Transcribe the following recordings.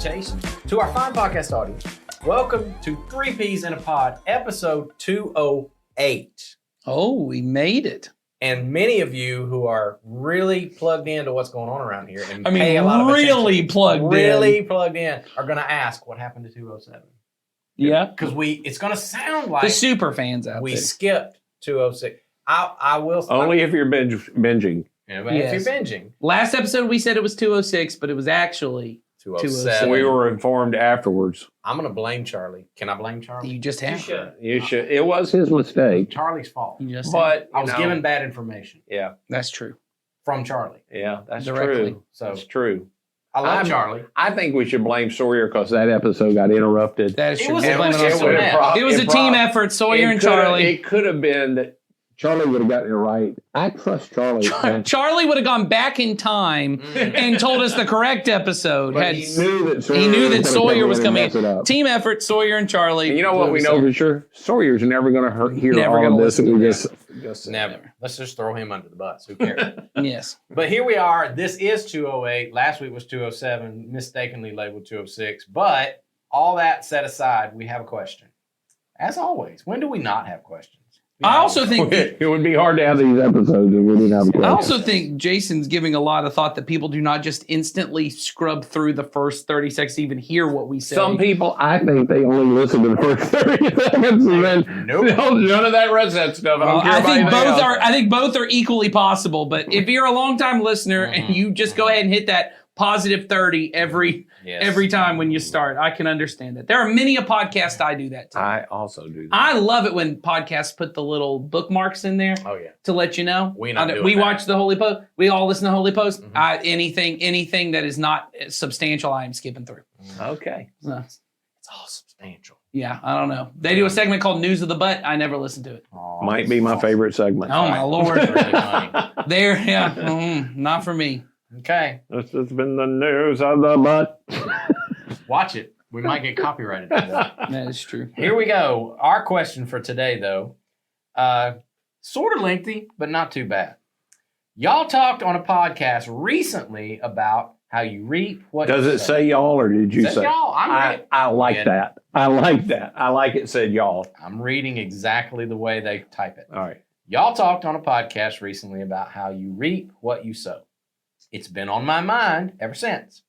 salutations to our fine podcast audience. Welcome to Three Peas in a Pod, episode 208. Oh, we made it. And many of you who are really plugged into what's going on around here and I mean, pay a lot of really attention, plugged in, are going to ask what happened to 207. Yeah. Because it's going to sound like The super fans out we there. skipped 206. I will. Only if you're binging. If Yes. you're binging. Last episode we said it was 206, but it was actually 207. We were informed afterwards. I'm going to blame Charlie. Can I blame Charlie? You just have. You should. It was his mistake. Charlie's fault. You just But I was given bad information Yeah, That's true. from Charlie. yeah, that's Directly. true. So That's true. I love I'm- Charlie. I think we should blame Sawyer because that episode got interrupted. That is It true. was- We'll it blame was it on just Sawyer. an It was a team effort, Sawyer and Charlie. It could have been that Charlie would have gotten it right. I trust Charlie. Charlie would have gone back in time and told us the correct episode. But Had- he knew that Sawyer, he knew that Sawyer was coming. Mess it up. Team effort, Sawyer and Charlie. You know what we know for sure? Sawyer's never going to hear Never all gonna of this. listen And we to just Never. Let's just throw him under the bus. Who cares? Yes. But here we are. This is 208. Last week was 207, mistakenly labeled 206. But all that set aside, we have a question. As always, when do we not have questions? I also think it would be hard to have these episodes if we didn't have a question. I also think Jason's giving a lot of thought that people do not just instantly scrub through the first 30 seconds to even hear what we say. Some people, I think they only listen to the first 30 seconds and then Nope. none of that rest of that stuff. I don't care I about think anything both else. are. I think both are equally possible. But if you're a longtime listener and you just go ahead and hit that positive 30 every time when you start, I can understand that. There are many a podcast I do that to. I also do that. I love it when podcasts put the little bookmarks in there Oh, yeah. to let you know. We not doing we that. watch the Holy Post. We all listen to Holy Post. Mhm. Anything that is not substantial, I am skipping through. Okay. So, It's all substantial. yeah, I don't know. They do a segment called News of the Butt. I never listen to it. Aw, Might be my favorite segment. Oh my Lord. Really funny. There, yeah, not for me. Okay. This has been the news of the butt. Watch it. We might get copyrighted for that. That is true. Here we go. Our question for today, though, sort of lengthy, but not too bad. Y'all talked on a podcast recently about how you reap what Does you it say y'all or did you Says say? y'all. I like Yeah. that. I like that. I like it said y'all. I'm reading exactly the way they type it. All right. Y'all talked on a podcast recently about how you reap what you sow. It's been on my mind ever since.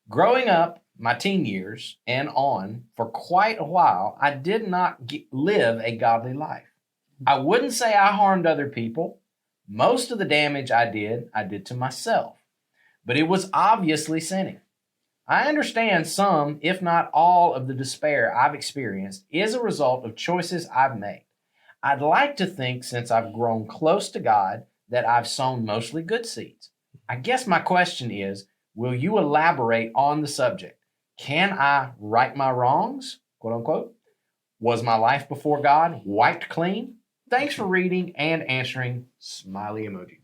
Growing up, my teen years and on, for quite a while, I did not live a godly life. I wouldn't say I harmed other people. Most of the damage I did to myself. But it was obviously sinning. I understand some, if not all, of the despair I've experienced is a result of choices I've made. I'd like to think, since I've grown close to God, that I've sown mostly good seeds. I guess my question is, will you elaborate on the subject? Can I right my wrongs, quote unquote? Was my life before God wiped clean? Thanks for reading and answering. Smiley emoji.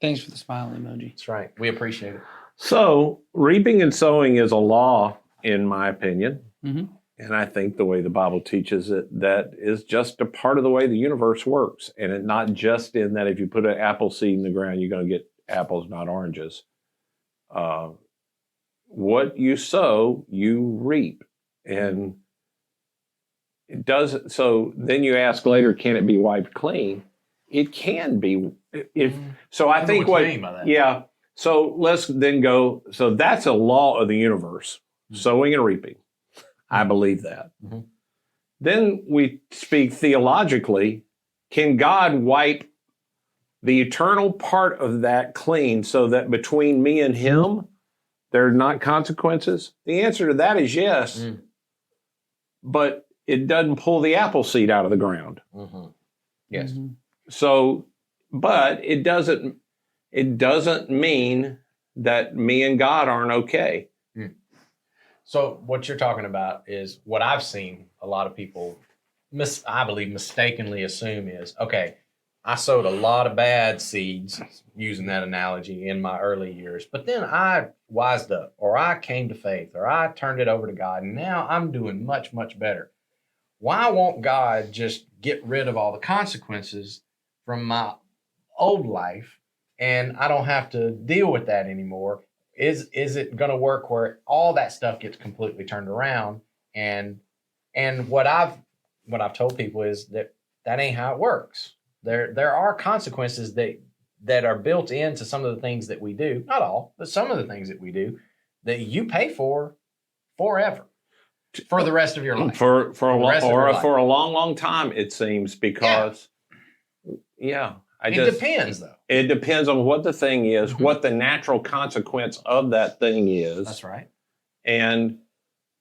Thanks for the smile emoji. That's right. We appreciate it. So reaping and sowing is a law, in my opinion. Mhm. And I think the way the Bible teaches it, that is just a part of the way the universe works. And it not just in that if you put an apple seed in the ground, you're going to get apples, not oranges. What you sow, you reap. And it does. So then you ask later, can it be wiped clean? It can be. So I think what you mean by that. yeah. So let's then go. So that's a law of the universe, sowing and reaping. I believe that. Mhm. Then we speak theologically. Can God wipe the eternal part of that clean so that between me and him, there are not consequences? The answer to that is yes. Mm. But it doesn't pull the apple seed out of the ground. Mm-hmm. Yes. Mhm. So, but it doesn't mean that me and God aren't okay. So what you're talking about is what I've seen a lot of people, I believe, mistakenly assume is, okay, I sowed a lot of bad seeds, using that analogy, in my early years, but then I wised up, or I came to faith, or I turned it over to God, and now I'm doing much, much better. Why won't God just get rid of all the consequences from my old life, and I don't have to deal with that anymore? is it going to work where all that stuff gets completely turned around? And what I've told people is that ain't how it works. There are consequences that are built into some of the things that we do, not all, but some of the things that we do that you pay for forever, for the rest of your life, for a long, long time, it seems, because it depends though. It depends on what the thing is, what the natural consequence of that thing is. That's right. And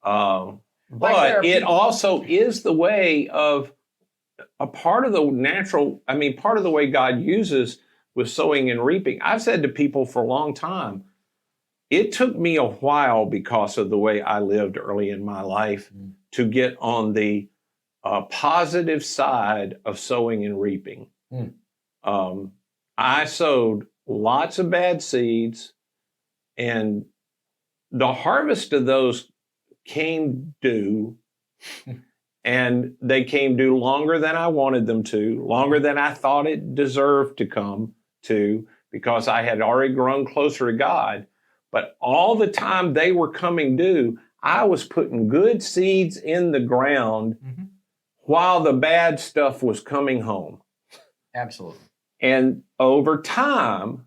but it also is the way of a part of the natural. I mean, part of the way God uses with sowing and reaping. I've said to people for a long time, it took me a while because of the way I lived early in my life to get on the positive side of sowing and reaping. I sowed lots of bad seeds, and the harvest of those came due, and they came due longer than I wanted them to, longer than I thought it deserved to come to, because I had already grown closer to God. But all the time they were coming due, I was putting good seeds in the ground while the bad stuff was coming home. Absolutely. And over time,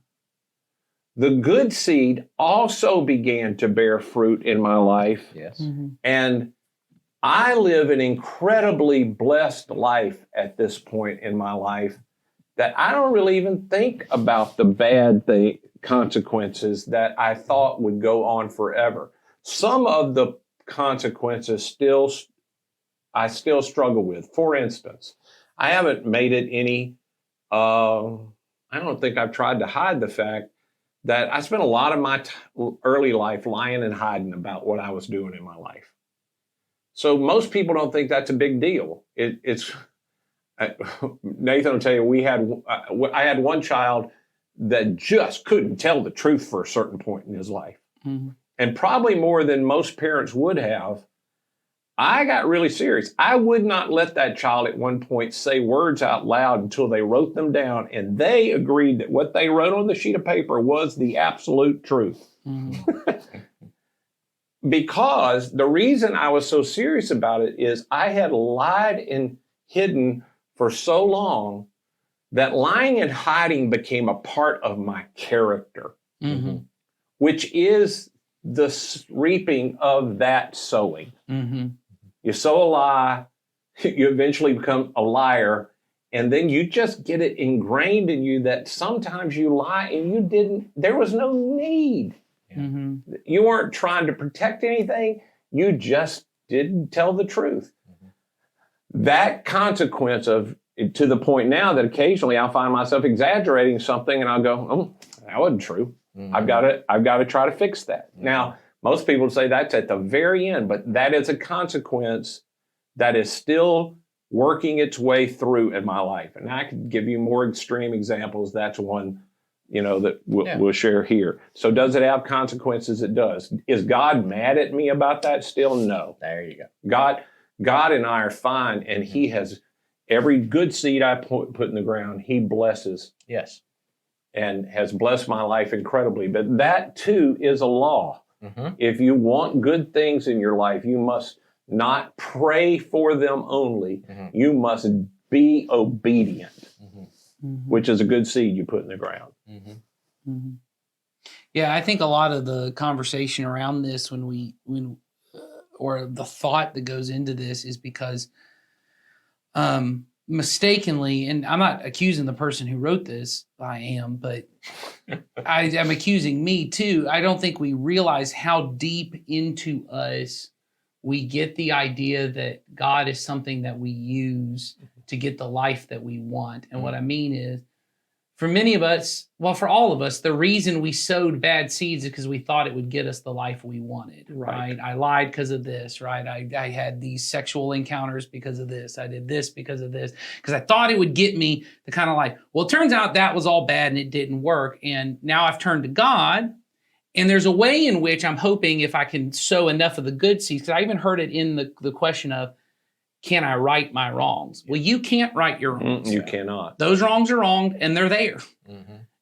the good seed also began to bear fruit in my life. Yes. And I live an incredibly blessed life at this point in my life that I don't really even think about the bad consequences that I thought would go on forever. Some of the consequences I still struggle with. For instance, I haven't made it any, I don't think I've tried to hide the fact that I spent a lot of my early life lying and hiding about what I was doing in my life. So most people don't think that's a big deal. It's Nathan will tell you, I had one child that just couldn't tell the truth for a certain point in his life. And probably more than most parents would have. I got really serious. I would not let that child at one point say words out loud until they wrote them down, and they agreed that what they wrote on the sheet of paper was the absolute truth. Because the reason I was so serious about it is I had lied and hidden for so long that lying and hiding became a part of my character, which is the reaping of that sowing. You sow a lie, you eventually become a liar, and then you just get it ingrained in you that sometimes you lie and there was no need. You weren't trying to protect anything, you just didn't tell the truth. That consequence to the point now that occasionally I'll find myself exaggerating something and I'll go, oh, that wasn't true. I've got to try to fix that. Now, most people say that's at the very end, but that is a consequence that is still working its way through in my life. And I could give you more extreme examples. That's one, that we'll share here. So does it have consequences? It does. Is God mad at me about that still? No. There you go. God and I are fine, and He has every good seed I put in the ground, He blesses. Yes. And has blessed my life incredibly. But that too is a law. If you want good things in your life, you must not pray for them only. You must be obedient, which is a good seed you put in the ground. Yeah, I think a lot of the conversation around this or the thought that goes into this is because mistakenly, and I'm not accusing the person who wrote this, I am, but I'm accusing me too. I don't think we realize how deep into us we get the idea that God is something that we use to get the life that we want. And what I mean is, for many of us, well, for all of us, the reason we sowed bad seeds is because we thought it would get us the life we wanted, right? I lied because of this, right? I had these sexual encounters because of this. I did this because of this, because I thought it would get me the kind of life. Well, it turns out that was all bad and it didn't work. And now I've turned to God, and there's a way in which I'm hoping if I can sow enough of the good seeds, because I even heard it in the question of, can I right my wrongs? Well, you can't right your wrongs. You cannot. Those wrongs are wrong, and they're there.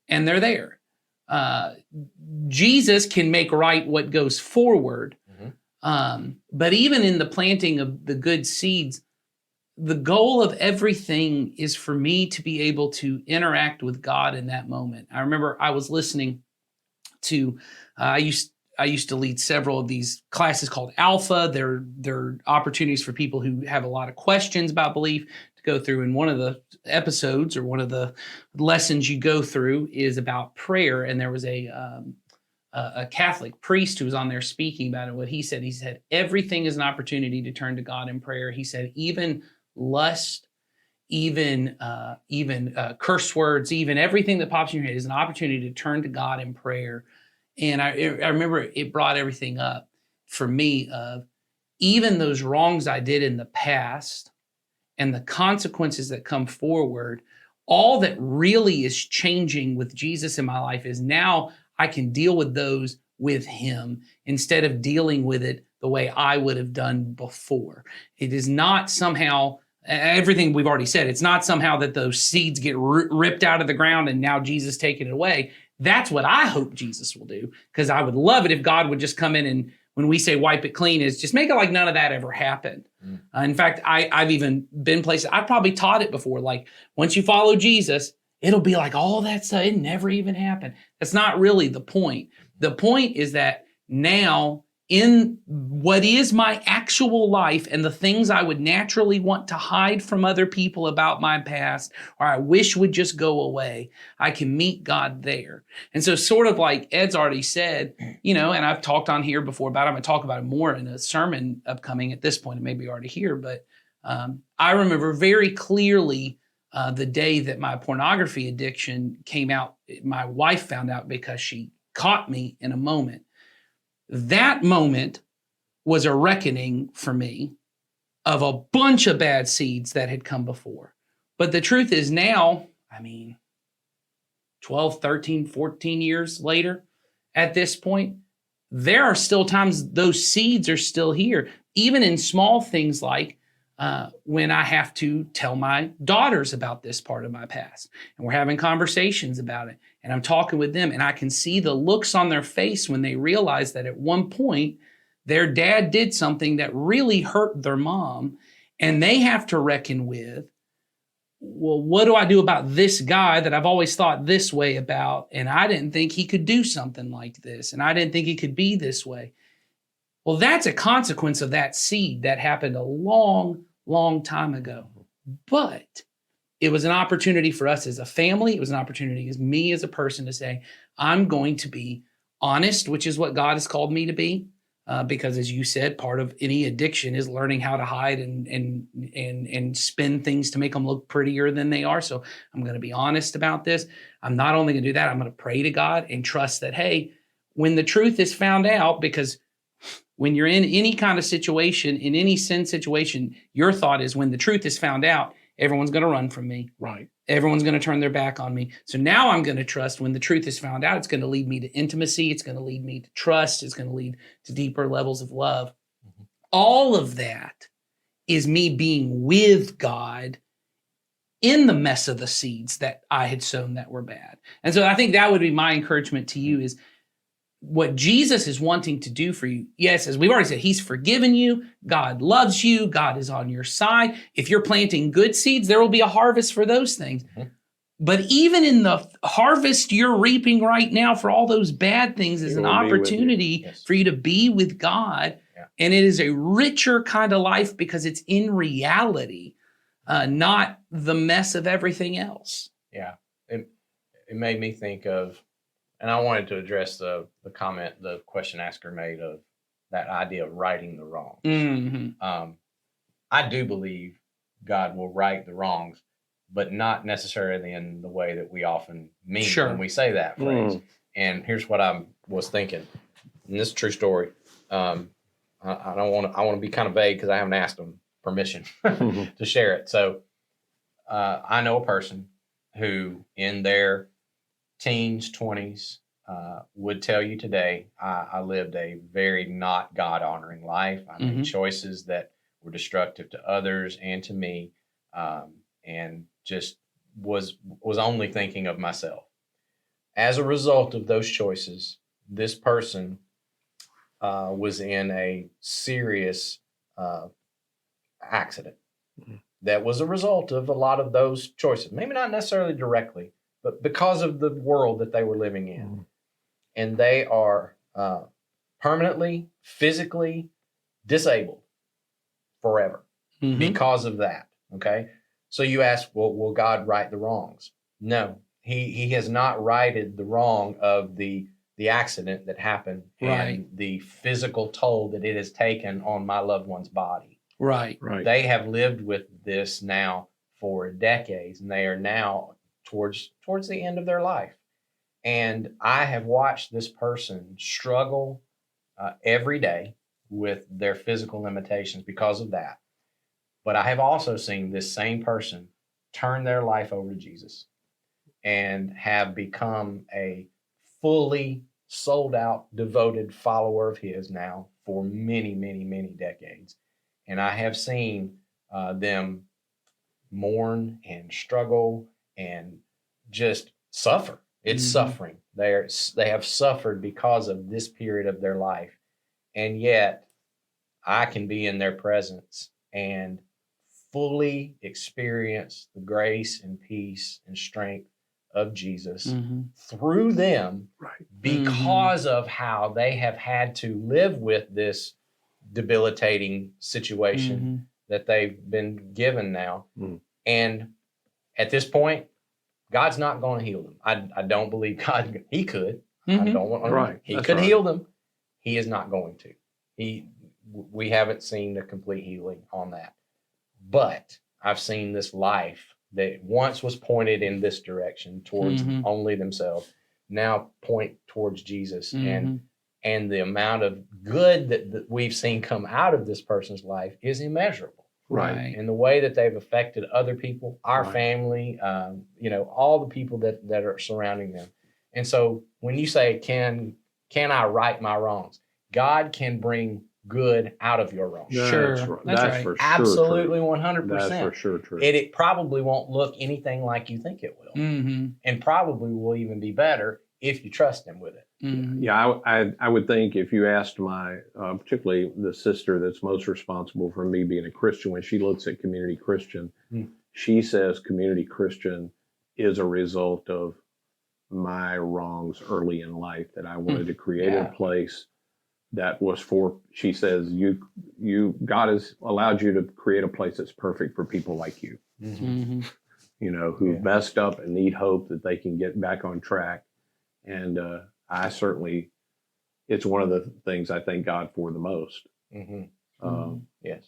And they're there. Jesus can make right what goes forward. But even in the planting of the good seeds, the goal of everything is for me to be able to interact with God in that moment. I remember I was listening to, I used to lead several of these classes called Alpha. They're opportunities for people who have a lot of questions about belief to go through. And one of the episodes or one of the lessons you go through is about prayer. And there was a Catholic priest who was on there speaking about it. What he said, everything is an opportunity to turn to God in prayer. He said, even lust, even curse words, even everything that pops in your head is an opportunity to turn to God in prayer. And I remember it brought everything up for me of even those wrongs I did in the past and the consequences that come forward. All that really is changing with Jesus in my life is now I can deal with those with him instead of dealing with it the way I would have done before. It is not somehow everything we've already said. It's not somehow that those seeds get ripped out of the ground and now Jesus taking it away. That's what I hope Jesus will do, because I would love it if God would just come in and when we say wipe it clean is just make it like none of that ever happened. In fact, I've even been places, I've probably taught it before, like once you follow Jesus, it'll be like all that stuff, it never even happened. That's not really the point. The point is that now in what is my actual life and the things I would naturally want to hide from other people about my past, or I wish would just go away, I can meet God there. And so sort of like Ed's already said, and I've talked on here before about it, I'm going to talk about it more in a sermon upcoming at this point, it may be already here, but I remember very clearly the day that my pornography addiction came out. My wife found out because she caught me in a moment. That moment was a reckoning for me of a bunch of bad seeds that had come before. But the truth is now, 12, 13, 14 years later, at this point, there are still times those seeds are still here, even in small things like when I have to tell my daughters about this part of my past, and we're having conversations about it, and I'm talking with them, and I can see the looks on their face when they realize that at one point their dad did something that really hurt their mom, and they have to reckon with, well, what do I do about this guy that I've always thought this way about, and I didn't think he could do something like this, and I didn't think he could be this way. Well, that's a consequence of that seed that happened a long, long time ago. But it was an opportunity for us as a family. It was an opportunity as me as a person to say, I'm going to be honest, which is what God has called me to be. Because as you said, part of any addiction is learning how to hide and spin things to make them look prettier than they are. So I'm going to be honest about this. I'm not only going to do that, I'm going to pray to God and trust that, hey, when the truth is found out, because when you're in any kind of situation, in any sin situation, your thought is when the truth is found out, everyone's going to run from me. Right. Everyone's going to turn their back on me. So now I'm going to trust when the truth is found out, it's going to lead me to intimacy. It's going to lead me to trust. It's going to lead to deeper levels of love. All of that is me being with God in the mess of the seeds that I had sown that were bad. And so I think that would be my encouragement to you is what Jesus is wanting to do for you. Yes, as we've already said, he's forgiven you. God loves you. God is on your side. If you're planting good seeds, there will be a harvest for those things. But even in the harvest you're reaping right now for all those bad things is an opportunity for you to be with God. Yeah. And it is a richer kind of life because it's in reality, not the mess of everything else. Yeah. It made me think of, and I wanted to address the comment the question asker made of that idea of righting the wrongs. Mm-hmm. I do believe God will right the wrongs, but not necessarily in the way that we often mean when we say that phrase. And here's what I was thinking, and this is a true story. I want to be kind of vague because I haven't asked them permission to share it. So I know a person who in their teens, 20s, would tell you today, I lived a very not God-honoring life. I made choices that were destructive to others and to me, and just was only thinking of myself. As a result of those choices, this person was in a serious accident that was a result of a lot of those choices. Maybe not necessarily directly, but because of the world that they were living in. And they are permanently, physically disabled forever because of that. Okay. So you ask, well, will God right the wrongs? No, he has not righted the wrong of the accident that happened and the physical toll that it has taken on my loved one's body. Right. They have lived with this now for decades, and they are now towards the end of their life. And I have watched this person struggle every day with their physical limitations because of that. But I have also seen this same person turn their life over to Jesus and have become a fully sold out, devoted follower of his now for many, many, many decades. And I have seen them mourn and struggle and just suffer. It's suffering. They have suffered because of this period of their life. And yet I can be in their presence and fully experience the grace and peace and strength of Jesus through them because of how they have had to live with this debilitating situation that they've been given now. And at this point, God's not going to heal them. I don't believe God. He could. I don't want. He could heal them. He is not going to. We haven't seen a complete healing on that. But I've seen this life that once was pointed in this direction towards only themselves, now point towards Jesus. And the amount of good that we've seen come out of this person's life is immeasurable. Right. And the way that they've affected other people, our family, all the people that are surrounding them. And so when you say, can I right my wrongs? God can bring good out of your wrongs. That's right. For sure. Absolutely, 100%. That's for sure true. It probably won't look anything like you think it will. And probably will even be better if you trust him with it. Yeah, I would think if you asked my, particularly the sister that's most responsible for me being a Christian, when she looks at Community Christian, she says Community Christian is a result of my wrongs early in life, that I wanted to create a place that was for, she says, God has allowed you to create a place that's perfect for people like you, who messed up and need hope that they can get back on track. And I certainly, it's one of the things I thank God for the most. Yes.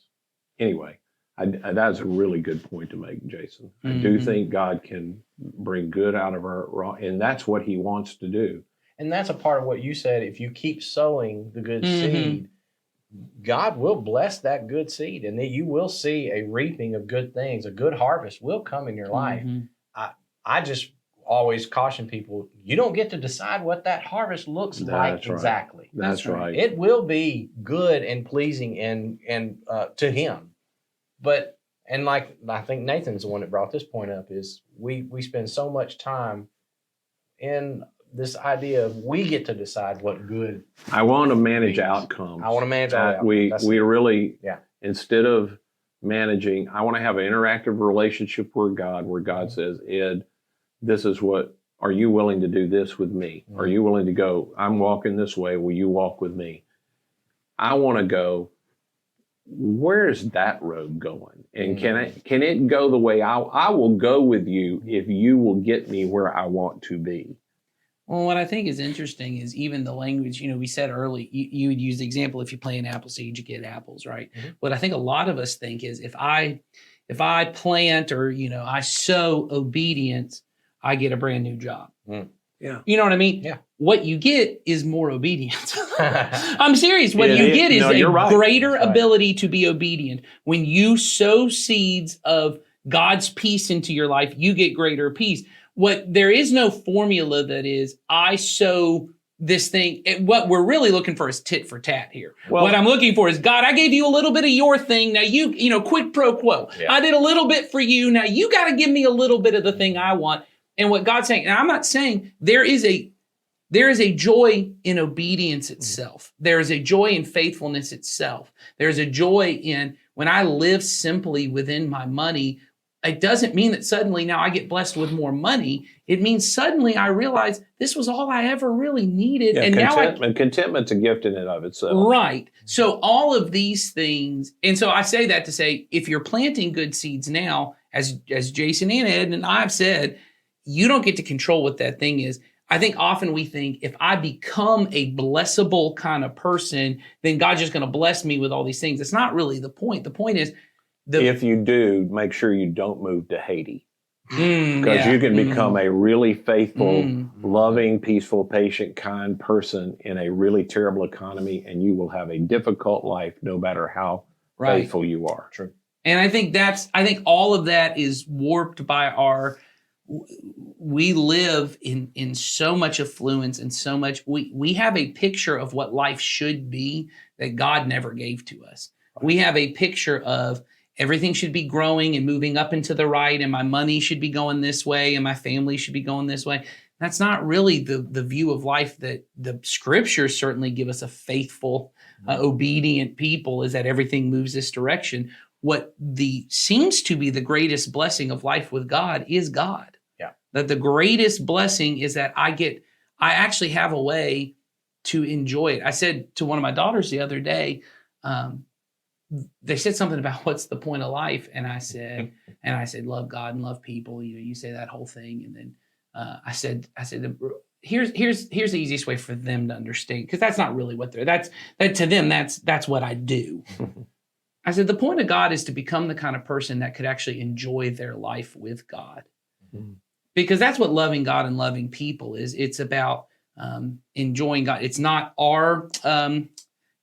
Anyway, that's a really good point to make, Jason. I do think God can bring good out of our wrong, and that's what he wants to do. And that's a part of what you said. If you keep sowing the good seed, God will bless that good seed, and that you will see a reaping of good things. A good harvest will come in your life. I just always caution people, you don't get to decide what that harvest looks like exactly. That's right. It will be good and pleasing and to him. But, and like, I think Nathan's the one that brought this point up, is we spend so much time in this idea of we get to decide what good. I want to manage outcomes. I want to manage outcomes. We really, instead of managing, I want to have an interactive relationship with God, where God says, Ed, this is what, are you willing to do this with me? Are you willing to go, I'm walking this way, will you walk with me? I want to go, where's that road going? And can it go the way I will go with you if you will get me where I want to be? Well, what I think is interesting is even the language, we said early, you would use the example, if you plant apple seed, you get apples, right? What I think a lot of us think is if I plant or, I sow obedience, I get a brand new job. Yeah. You know what I mean? Yeah. What you get is more obedience. I'm serious. What you get is a greater ability to be obedient. When you sow seeds of God's peace into your life, you get greater peace. There is no formula that is, I sow this thing. What we're really looking for is tit for tat here. Well, what I'm looking for is, God, I gave you a little bit of your thing. Now quid pro quo. Yeah. I did a little bit for you. Now you got to give me a little bit of the thing I want. And what God's saying, and I'm not saying there is a joy in obedience itself. There is a joy in faithfulness itself. There's a joy in when I live simply within my money. It doesn't mean that suddenly now I get blessed with more money. It means suddenly I realize this was all I ever really needed. Yeah, and contentment's a gift in and of itself. Right. So all of these things, and so I say that to say, if you're planting good seeds now, as Jason and Ed and I have said, you don't get to control what that thing is. I think often we think if I become a blessable kind of person, then God's just going to bless me with all these things. It's not really the point. The point is, if you do, make sure you don't move to Haiti. Because yeah. you can become a really faithful, Mm. loving, peaceful, patient, kind person in a really terrible economy, and you will have a difficult life no matter how Right. faithful you are. True. And I think all of that is warped by we live in so much affluence and so much, we have a picture of what life should be that God never gave to us. We have a picture of everything should be growing and moving up and to the right, and my money should be going this way, and my family should be going this way. That's not really the view of life that the scriptures certainly give us. A faithful, obedient people is that everything moves this direction. What seems to be the greatest blessing of life with God is God. Yeah. That the greatest blessing is that I actually have a way to enjoy it. I said to one of my daughters the other day, they said something about what's the point of life, and I said, love God and love people. You say that whole thing, and then I said, here's the easiest way for them to understand, because that's not really what to them. That's what I do. I said, the point of God is to become the kind of person that could actually enjoy their life with God. Mm-hmm. Because that's what loving God and loving people is. It's about enjoying God. It's not our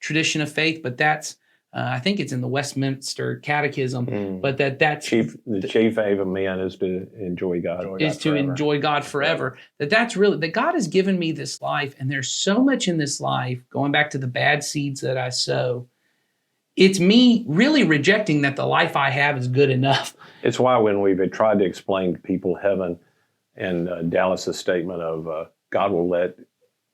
tradition of faith, but that's, I think it's in the Westminster Catechism, but that's the chief aim of man is to enjoy God. Enjoy God forever. That's really, that God has given me this life, and there's so much in this life, going back to the bad seeds that I sow. It's me really rejecting that the life I have is good enough. It's why when we've tried to explain to people heaven and Dallas's statement of God will let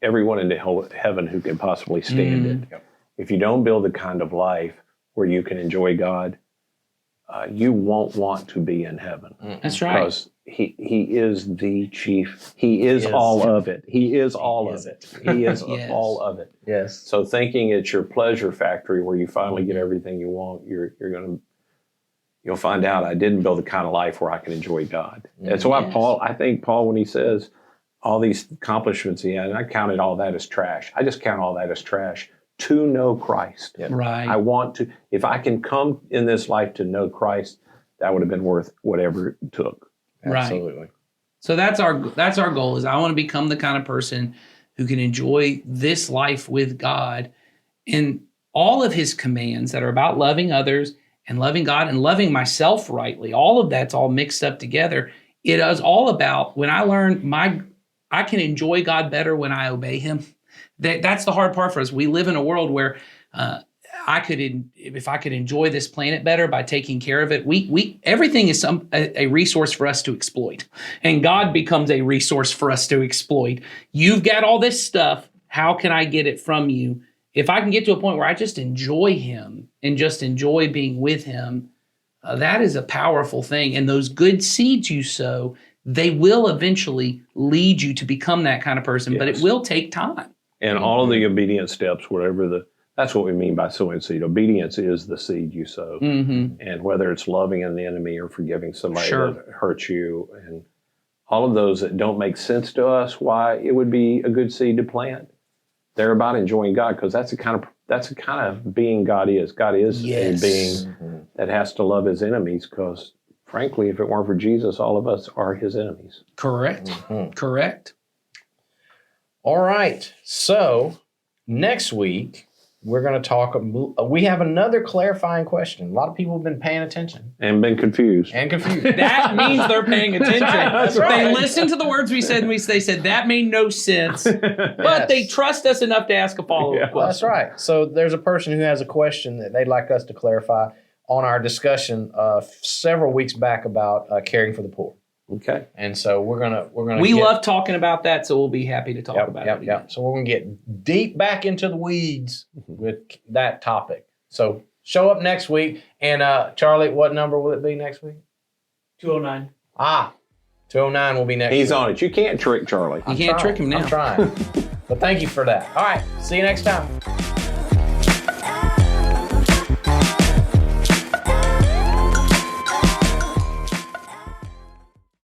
everyone into heaven who can possibly stand it. Yep. If you don't build the kind of life where you can enjoy God, you won't want to be in heaven. That's right. Because he is the chief. He is all of it. He is all of it. He is Yes. all of it. Yes. So thinking it's your pleasure factory where you finally get everything you want, you'll find out I didn't build the kind of life where I can enjoy God. That's why Paul, when he says all these accomplishments he had, and I counted all that as trash. I just count all that as trash to know Christ. Yeah. Right. I want to, if I can come in this life to know Christ, that would have been worth whatever it took. Absolutely. Right. So that's our goal, is I want to become the kind of person who can enjoy this life with God, and all of his commands that are about loving others and loving God and loving myself rightly. All of that's all mixed up together. It is all about when I learn I can enjoy God better when I obey him. That's the hard part for us. We live in a world where if I could enjoy this planet better by taking care of it, everything is a resource for us to exploit, and God becomes a resource for us to exploit. You've got all this stuff. How can I get it from you? If I can get to a point where I just enjoy him and just enjoy being with him, that is a powerful thing. And those good seeds you sow, they will eventually lead you to become that kind of person, but it will take time. And all of the obedience steps, that's what we mean by sowing seed. Obedience is the seed you sow. Mm-hmm. And whether it's loving an enemy or forgiving somebody Sure. that hurts you, and all of those that don't make sense to us, why it would be a good seed to plant. They're about enjoying God, because that's the kind of being God is. God is Yes. a being that has to love his enemies, because frankly, if it weren't for Jesus, all of us are his enemies. Correct. Mm-hmm. Correct. All right. So next week, we're going to talk. We have another clarifying question. A lot of people have been paying attention And been confused. and confused. That means they're paying attention. That's They right. listened to the words we said, and they said that made no sense. But they trust us enough to ask a follow-up Yeah. question. That's right. So there's a person who has a question that they'd like us to clarify on our discussion several weeks back about caring for the poor. Okay. And so we're gonna We love talking about that, so we'll be happy to talk about it. Yep. So we're gonna get deep back into the weeds with that topic. So show up next week. And Charlie, what number will it be next week? 209. 209 will be next week. He's on it. You can't trick Charlie. You can't trick him now. I'm trying. But thank you for that. All right. See you next time.